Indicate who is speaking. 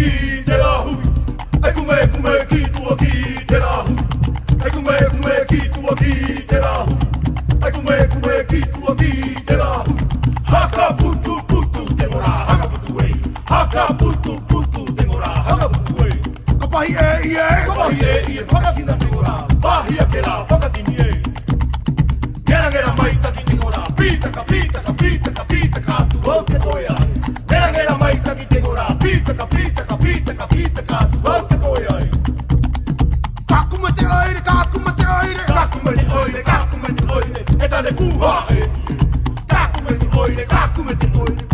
Speaker 1: ki te rahu. Ai kume ki tua ki te rahu. Ai kume ki tua ki te rahu. Ai kume ki tua ki te rahu. Haka putu putu te ngora haka putu ei. Haka putu putu te ngora haka putu ei. Ka pahi e ie whakakina te ngora. Pahia ke rā whakatini ei. Ngera mai taki te ngora. Pitaka tu au te koe ai. Ngera mai taki te ngora. Pitaka tu au te koe ai.
Speaker 2: Kakuma te oire.
Speaker 1: Kakuma te oire. E tale puha e. Kakuma te oire.